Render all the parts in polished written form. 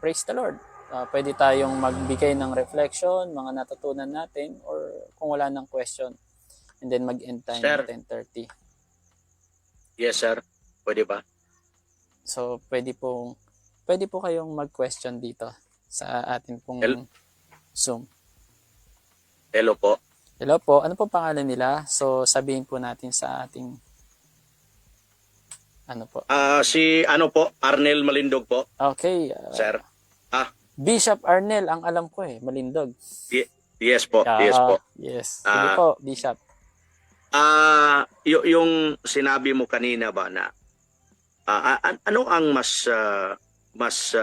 praise the Lord. Pwede tayong magbigay ng reflection, mga natutunan natin, or kung wala ng question, and then mag-end time Sir. 10:30. Yes, sir. Pwede ba? So, pwede po kayong mag-question dito sa atin pong Zoom. Hello po. Hello po, ano po pangalan nila? So, sabihin po natin sa ating ano po. Si Arnel Malindog po, Okay. sir. Bishop Arnel, ang alam ko Malindog. Yes po, yes po. Yes. Sige po, Bishop. Yung sinabi mo kanina ba na ano ang mas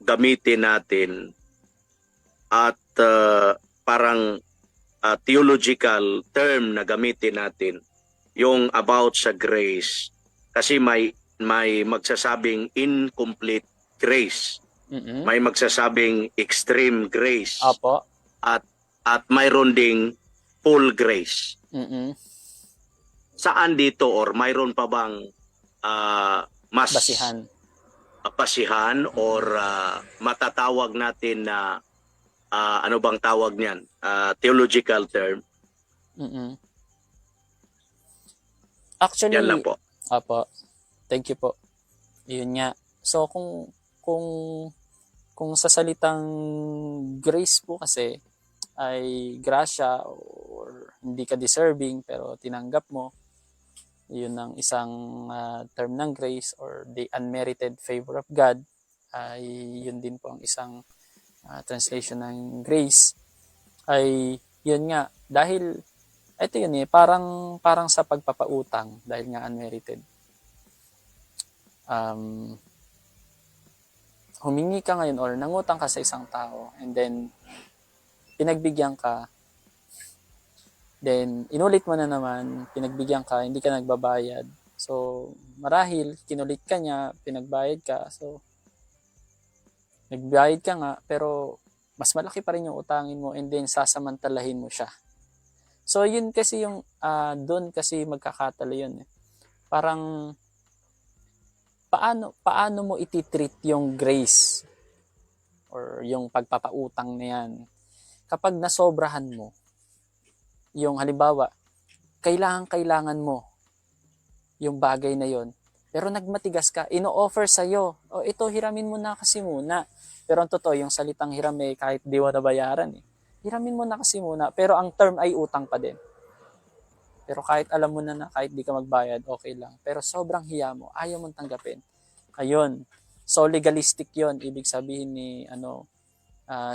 gamitin natin at parang theological term na gamitin natin yung about sa grace, kasi may magsasabing incomplete grace. May magsasabing extreme grace. Opo. At mayroon ding full grace. Saan dito, or mayroon pa bang mas basihan or matatawag natin na ano bang tawag niyan? Theological term? Actually, yan lang po. Opo. Thank you po. Yun nga. So kung sa salitang grace po kasi ay grasya or hindi ka deserving pero tinanggap mo, yun ang isang term ng grace, or the unmerited favor of God, ay yun din po ang isang translation ng grace. Ay yun nga, dahil ito yun parang sa pagpapautang, dahil nga unmerited. Humingi ka ngayon or nangutang ka sa isang tao, and then pinagbigyan ka, then inulit mo na naman, pinagbigyan ka, hindi ka nagbabayad. So marahil kinulit ka niya, pinagbayad ka, so nagbayad ka nga, pero mas malaki pa rin yung utangin mo, and then sasamantalahin mo siya. So yun kasi yung doon kasi magkakatalo yun. Parang paano mo ititreat yung grace or yung pagpapautang na yan kapag nasobrahan mo. Yung halimbawa, kailangan mo yung bagay na yon, pero nagmatigas ka, ino-offer sa'yo, ito hiramin mo na kasi muna. Pero ang totoo, yung salitang hiram kahit di mo nabayaran hiramin mo na kasi muna, pero ang term ay utang pa din. Pero kahit alam mo na kahit di ka magbayad, okay lang. Pero sobrang hiya mo, ayaw mong tanggapin. Ayun. So legalistic 'yon, ibig sabihin ni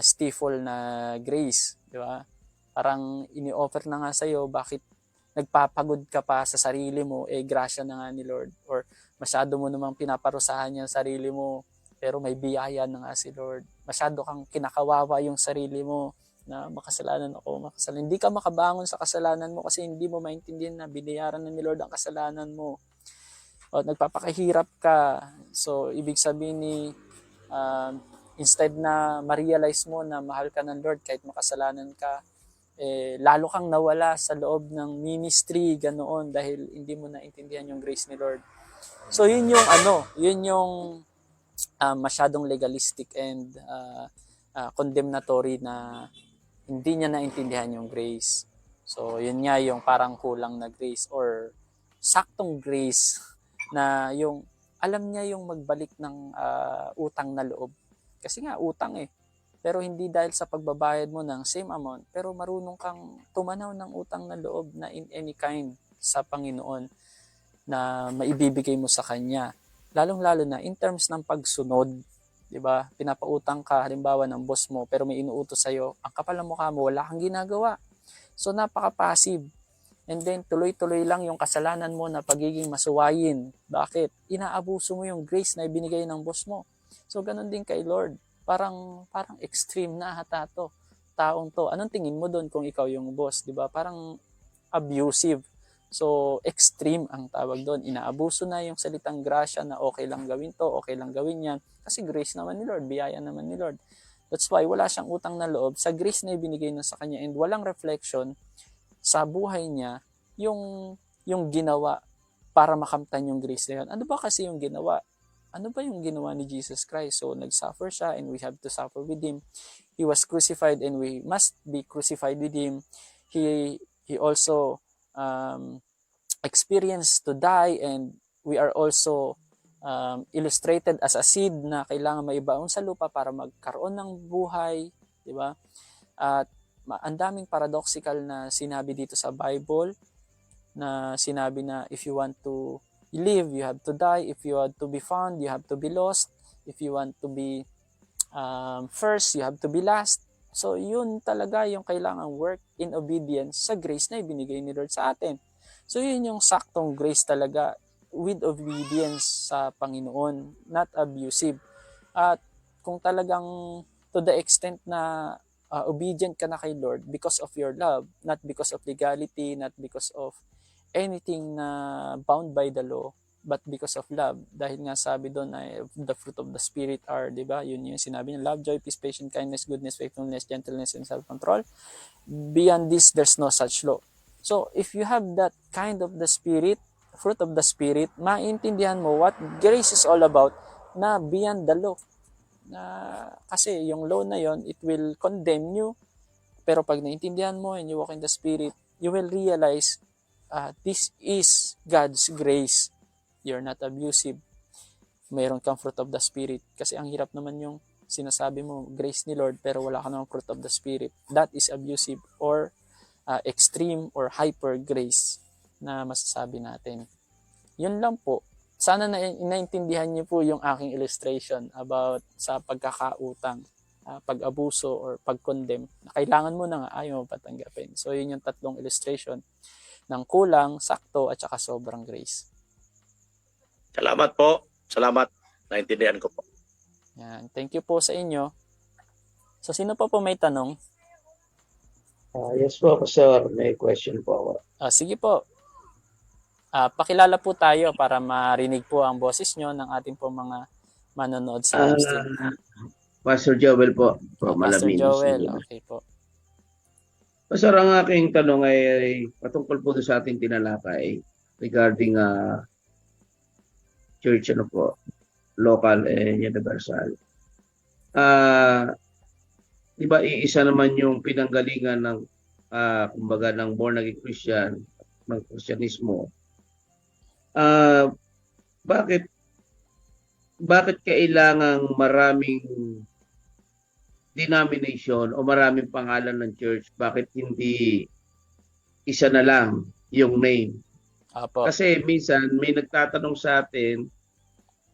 stifle na grace, di ba? Parang ini-offer na nga sa iyo, bakit nagpapagod ka pa sa sarili mo, grasya na nga ni Lord, or masyado mo namang pinaparusahan yung sarili mo, pero may biyaya na nga si Lord. Masyado kang kinakawawa yung sarili mo na makasalanan ako. Hindi ka makabangon sa kasalanan mo kasi hindi mo maintindihan na binayaran na ni Lord ang kasalanan mo. O nagpapakahirap ka. So ibig sabihin instead na ma-realize mo na mahal ka ng Lord kahit makasalanan ka, lalo kang nawala sa loob ng ministry, ganoon, dahil hindi mo naintindihan yung grace ni Lord. So yun yung masyadong legalistic and condemnatory na hindi niya naintindihan yung grace. So yun nga yung parang kulang na grace, or saktong grace na yung alam niya yung magbalik ng utang na loob. Kasi nga utang pero hindi dahil sa pagbabayad mo ng same amount, pero marunong kang tumanaw ng utang na loob na in any kind sa Panginoon na maibibigay mo sa Kanya. Lalong-lalo na in terms ng pagsunod, di ba? Pinapautang ka halimbawa ng boss mo, pero may inuutos sa'yo, ang kapal ng mukha mo, wala kang ginagawa. So napaka-passive. And then tuloy-tuloy lang yung kasalanan mo na pagiging masuwayin. Bakit? Inaabuso mo yung grace na ibinigay ng boss mo. So ganun din kay Lord. Parang extreme na hata to. Taong to. Anong tingin mo doon kung ikaw yung boss, 'di ba? Parang abusive. So extreme ang tawag doon. Inaabuso na yung salitang grasya na okay lang gawin to, okay lang gawin 'yan kasi grace naman ni Lord, biyaya naman ni Lord. That's why wala siyang utang na loob sa grace na ibinigay na sa kanya, and walang reflection sa buhay niya yung ginawa para makamtan yung grace na yun. Ano ba kasi yung ginawa? ano ba yung ginawa ni Jesus Christ? So, nag-suffer siya and we have to suffer with Him. He was crucified and we must be crucified with Him. He also experienced to die, and we are also illustrated as a seed na kailangan maibaon sa lupa para magkaroon ng buhay, di ba? At ang daming paradoxical na sinabi dito sa Bible, na sinabi na if you want to live, you have to die. If you want to be found, you have to be lost. If you want to be first, you have to be last. So yun talaga yung kailangan work in obedience sa grace na ibinigay ni Lord sa atin. So yun yung saktong grace talaga, with obedience sa Panginoon, not abusive. At kung talagang to the extent na obedient ka na kay Lord because of your love, not because of legality, not because of anything na bound by the law, but because of love. Dahil nga sabi doon ay the fruit of the Spirit are, di ba? Yun yung sinabi niya, love, joy, peace, patience, kindness, goodness, faithfulness, gentleness, and self-control. Beyond this, there's no such law. So, if you have that kind of the Spirit, fruit of the Spirit, maintindihan mo what grace is all about na beyond the law. Kasi yung law na yon, it will condemn you. Pero pag naintindihan mo and you walk in the Spirit, you will realize this is God's grace. You're not abusive. Mayroon kang fruit of the Spirit. Kasi ang hirap naman yung sinasabi mo, grace ni Lord, pero wala ka namang fruit of the Spirit. That is abusive or extreme or hyper grace na masasabi natin. Yun lang po. Sana naintindihan niyo po yung aking illustration about sa pagkakautang, pag-abuso or pag-condemn. Kailangan mo na nga, ayaw mo patanggapin. So yun yung tatlong illustration ng kulang, sakto, at saka sobrang grace. Salamat po. Salamat. Naintindihan ko po. Yan. Thank you po sa inyo. So sino pa po may tanong? Yes po, sir. May question po ako. Sige po. Pakilala po tayo para marinig po ang boses nyo ng ating po mga manonood sa live stream. Pastor Joel po. From Pastor Malaminos. Joel, okay po. Pastor, ang aking tanong ay patungkol po sa ating tinalakay regarding church, ano po, local and universal. Di ba iisa naman yung pinanggalingan ng kumbaga ng born again Christian, ng Kristyanismo. Bakit kailangang maraming denomination o maraming pangalan ng church? Bakit hindi isa na lang yung name? Apo. Kasi minsan may nagtatanong sa atin,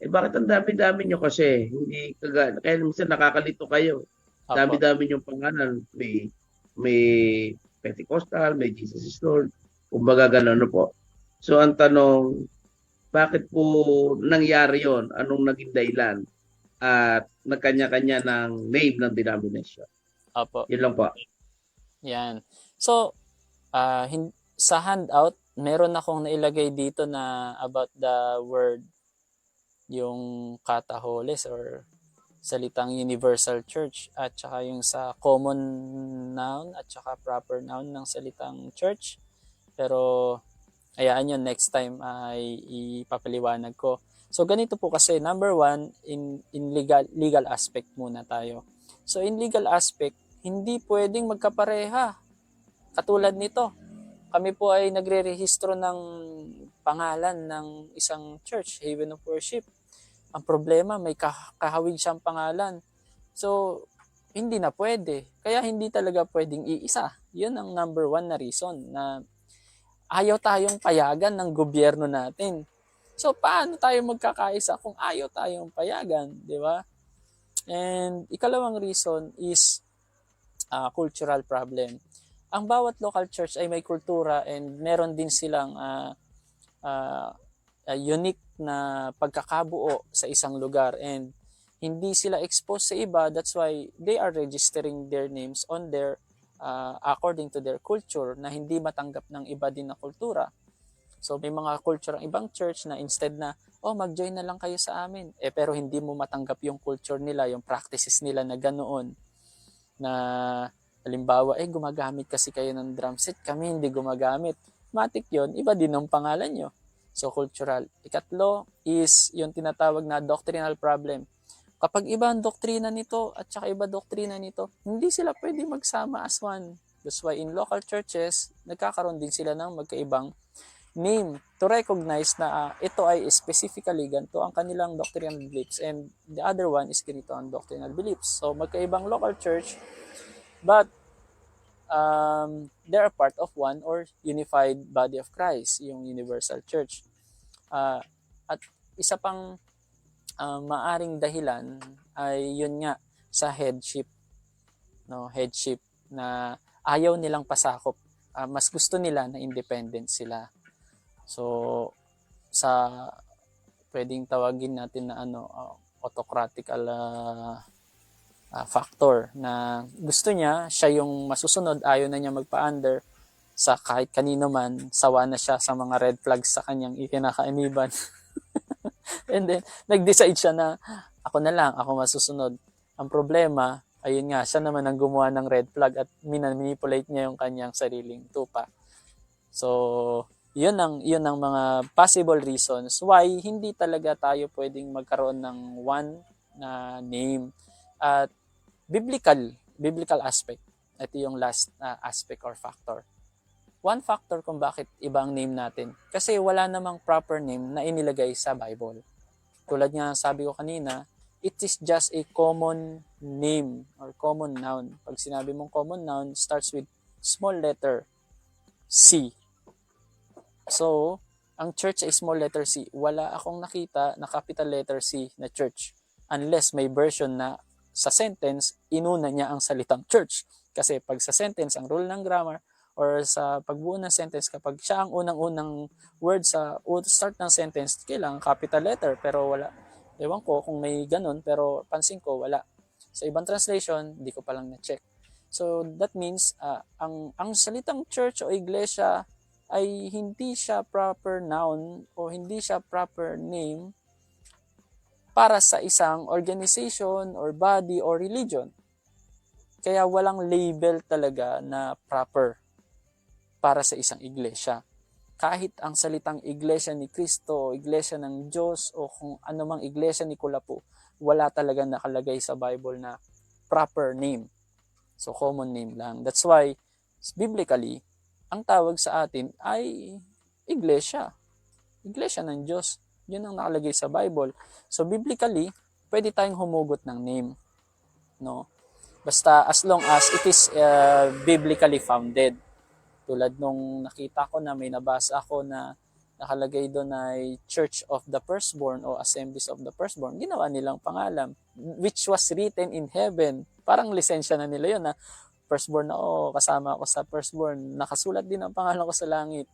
bakit ang dami-dami nyo kasi? Hindi kaya minsan nakakalito kayo. Apo. Dami-dami yung pangalan. May Pentecostal, may Jesus is Lord. Kumbaga gano'n po. So ang tanong, bakit po nangyari yon? Anong naging dahilan? At nagkanya-kanya ng name ng denomination. Apo. Yun lang po. Yan. So, sa handout, meron akong nailagay dito na about the word, yung kataholes or salitang universal church, at saka yung sa common noun at saka proper noun ng salitang church. Pero ayaan yun, next time ay ipapaliwanag ko. So ganito po kasi, number one, in legal aspect muna tayo. So in legal aspect, hindi pwedeng magkapareha. Katulad nito, kami po ay nagre-rehistro ng pangalan ng isang church, Haven of Worship. Ang problema, may kahawig siyang pangalan. So, hindi na pwede. Kaya hindi talaga pwedeng iisa. Yun ang number one na reason na ayaw tayong payagan ng gobyerno natin. So, paano tayo magkakaisa kung ayaw tayong payagan, di ba? And ikalawang reason is cultural problem. Ang bawat local church ay may kultura and meron din silang unique na pagkakabuo sa isang lugar, and hindi sila exposed sa iba. That's why they are registering their names on their according to their culture, na hindi matanggap ng iba din na kultura. So may mga culture ang ibang church na instead na mag-join na lang kayo sa amin, pero hindi mo matanggap yung culture nila, yung practices nila na ganoon, na halimbawa gumagamit kasi kayo ng drum set, kami hindi gumagamit. Matik yun, iba din ang pangalan nyo. So cultural. Ikatlo is yung tinatawag na doctrinal problem. Kapag iba ang doktrina nito at saka iba doktrina nito, hindi sila pwede magsama as one. That's why in local churches, nagkakaroon din sila ng magkaibang name to recognize na ito ay specifically ganito ang kanilang doctrinal beliefs and the other one is ganito ang doctrinal beliefs. So magkaibang local church, but they're a part of one or unified body of Christ, yung universal church. At isa pang maaring dahilan ay yun nga sa headship, no, headship na ayaw nilang pasakop. Mas gusto nila na independent sila. So sa pwedeng tawagin natin na autocratic factor na gusto niya siya yung masusunod, ayaw na niya magpa-under sa kahit kanino man, sawa na siya sa mga red flags sa kanyang ikinakainiban. And then nag-decide siya na ako na lang, ako masusunod. Ang problema, ayun nga, siya naman ang gumawa ng red flag at manipulate niya yung kanyang sariling tupa. So yun ang mga possible reasons why hindi talaga tayo pwedeng magkaroon ng one na name. At biblical aspect, ito yung last aspect or factor. One factor kung bakit iba ang name natin, kasi wala namang proper name na inilagay sa Bible. Tulad nga sabi ko kanina, it is just a common name or common noun. Pag sinabi mong common noun, starts with small letter C. So, ang church ay small letter C. Wala akong nakita na capital letter C na church. Unless may version na sa sentence, inuna niya ang salitang church. Kasi pag sa sentence, ang rule ng grammar, or sa pagbuo ng sentence, kapag siya ang unang-unang word sa start ng sentence, kailangan capital letter. Pero wala. Ewan ko kung may ganun, pero pansin ko, wala. Sa ibang translation, di ko palang na-check. So, that means, ang salitang church o iglesia ay hindi siya proper noun o hindi siya proper name para sa isang organization or body or religion. Kaya walang label talaga na proper para sa isang iglesia. Kahit ang salitang iglesia ni Kristo, iglesia ng Diyos, o kung anumang iglesia ni Kulapo, wala talaga nakalagay sa Bible na proper name. So common name lang. That's why, biblically, ang tawag sa atin ay iglesia. Iglesia ng Diyos. Yun ang nakalagay sa Bible. So biblically, pwede tayong humugot ng name. No? Basta as long as it is biblically founded. Tulad nung nakita ko na may nabasa ako na nakalagay doon ay Church of the Firstborn o Assemblies of the Firstborn. Ginawa nilang pangalan, which was written in heaven. Parang lisensya na nila yun na firstborn ako, kasama ako sa firstborn. Nakasulat din ang pangalan ko sa langit.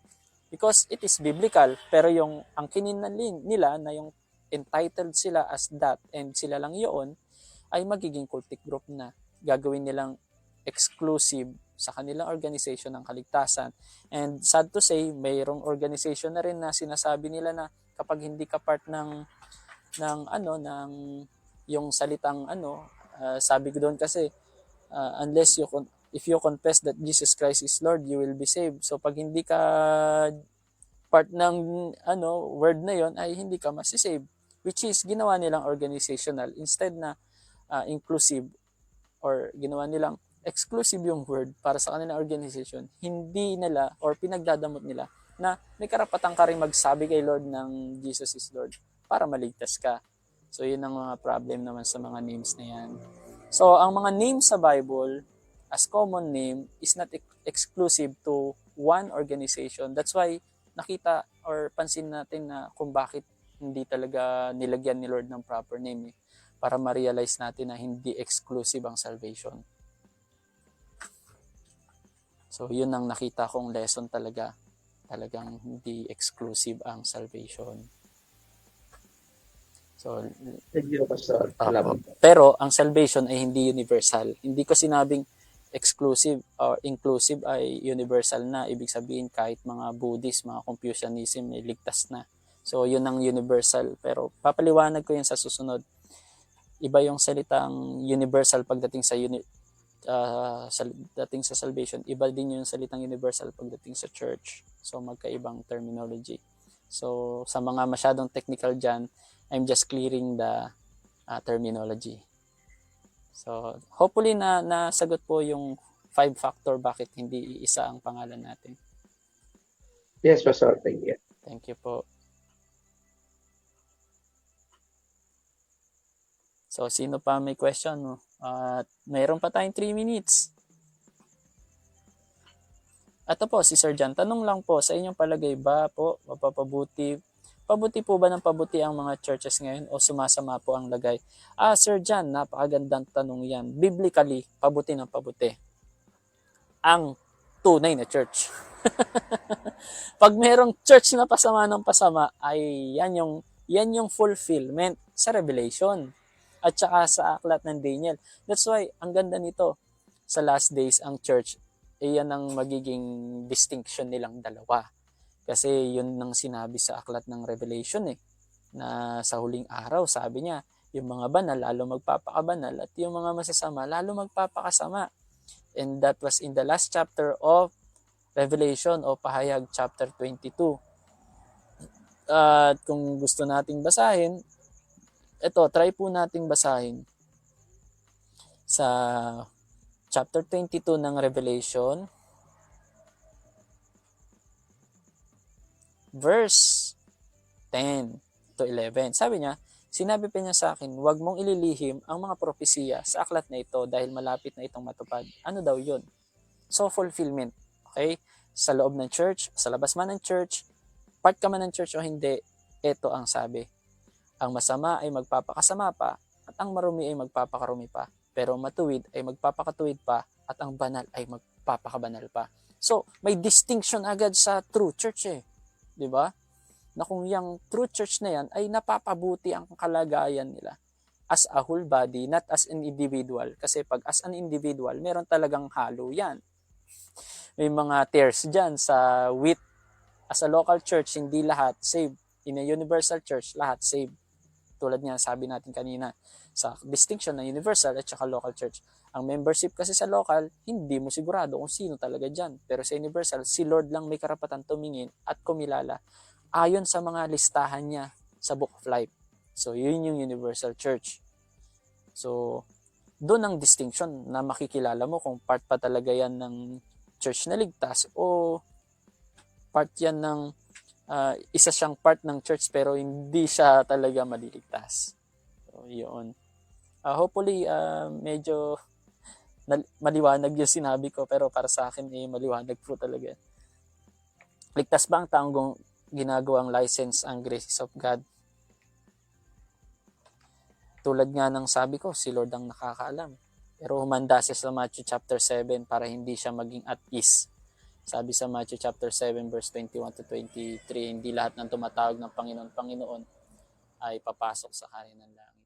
Because it is biblical. Pero yung ang kininalin nila na yung entitled sila as that and sila lang yun, ay magiging cultic group na. Gagawin nilang exclusive sa kanilang organization ng kaligtasan. And sad to say, mayroong organization na rin na sinasabi nila na kapag hindi ka part ng yung salitang sabi ko doon kasi unless if you confess that Jesus Christ is Lord, you will be saved. So pag hindi ka part ng word na yon, ay hindi ka masisave, which is ginawa nilang organizational instead na inclusive, or ginawa nilang exclusive yung word para sa kanilang organization. Hindi nila or pinagdadamot nila na may karapatan ka rin magsabi kay Lord ng Jesus is Lord para maligtas ka. So yun ang mga problem naman sa mga names na yan. So, ang mga names sa Bible as common name is not exclusive to one organization. That's why nakita or pansin natin na kung bakit hindi talaga nilagyan ni Lord ng proper name para ma-realize natin na hindi exclusive ang salvation. So, yun ang nakita kong lesson talaga. Talagang hindi exclusive ang salvation. So, Thank you, Pastor. Salamat. pero ang salvation ay hindi universal. Hindi ko sinabing exclusive or inclusive ay universal na. Ibig sabihin kahit mga Buddhist, mga Confucianism ay ligtas na. So yun ang universal. Pero papaliwanag ko yun sa susunod. Iba yung salitang universal pagdating sa dating sa salvation. Iba din yung salitang universal pagdating sa church. So magkaibang terminology. So, sa mga masyadong technical dyan, I'm just clearing the terminology. So, hopefully nasagot po yung 5 factor bakit hindi iisa ang pangalan natin. Yes, Pastor. Thank you. Thank you po. So, sino pa may question? No? At mayroon pa tayong 3 minutes. Ito po, si Sir Jan, tanong lang po, sa inyong palagay ba po, pabuti po ba ng pabuti ang mga churches ngayon o sumasama po ang lagay? Sir Jan, napakagandang tanong yan. Biblically, pabuti ng pabuti. Ang tunay na church. Pag merong church na pasama ng pasama, ay yan yung fulfillment sa Revelation at saka sa aklat ng Daniel. That's why, ang ganda nito, sa last days, ang church, yan ang magiging distinction nilang dalawa. Kasi yun ang sinabi sa aklat ng Revelation na sa huling araw, sabi niya, yung mga banal lalo magpapakabanal at yung mga masasama lalo magpapakasama. And that was in the last chapter of Revelation o Pahayag chapter 22. At kung gusto nating basahin, try po nating basahin sa chapter 22 ng Revelation, verse 10 to 11. Sabi niya, sinabi pa niya sa akin, huwag mong ililihim ang mga propesiya sa aklat na ito dahil malapit na itong matupad. Ano daw yun? So, fulfillment. Okay? Sa loob ng church, sa labas man ng church, part ka man ng church o hindi, ito ang sabi. Ang masama ay magpapakasama pa at ang marumi ay magpapakarumi pa. Pero matuwid ay magpapakatuwid pa at ang banal ay magpapakabanal pa. So, may distinction agad sa true church 'Di ba? Na kung yung true church na yan ay napapabuti ang kalagayan nila as a whole body, not as an individual. Kasi pag as an individual, meron talagang halo yan. May mga tares dyan sa wheat. As a local church, hindi lahat saved. In a universal church, lahat saved. Tulad nga sabi natin kanina sa distinction ng universal at saka local church. Ang membership kasi sa local, hindi mo sigurado kung sino talaga dyan. Pero sa universal, si Lord lang may karapatan tumingin at kumilala ayon sa mga listahan niya sa Book of Life. So, yun yung universal church. So, doon ang distinction na makikilala mo kung part pa talaga yan ng church na ligtas o part yan ng isa siyang part ng church pero hindi siya talaga maliligtas. So, yun. Hopefully, medyo maliwanag yung sinabi ko pero para sa akin, maliwanag po talaga. Ligtas ba ang taong ginagawang license ang graces of God? Tulad nga ng sabi ko, si Lord ang nakakaalam. Pero humanda siya sa Matthew chapter 7 para hindi siya maging at ease. Sabi sa Matthew chapter 7 verse 21 to 23, hindi lahat ng tumatawag ng Panginoon, Panginoon ay papasok sa kaharian ng langit.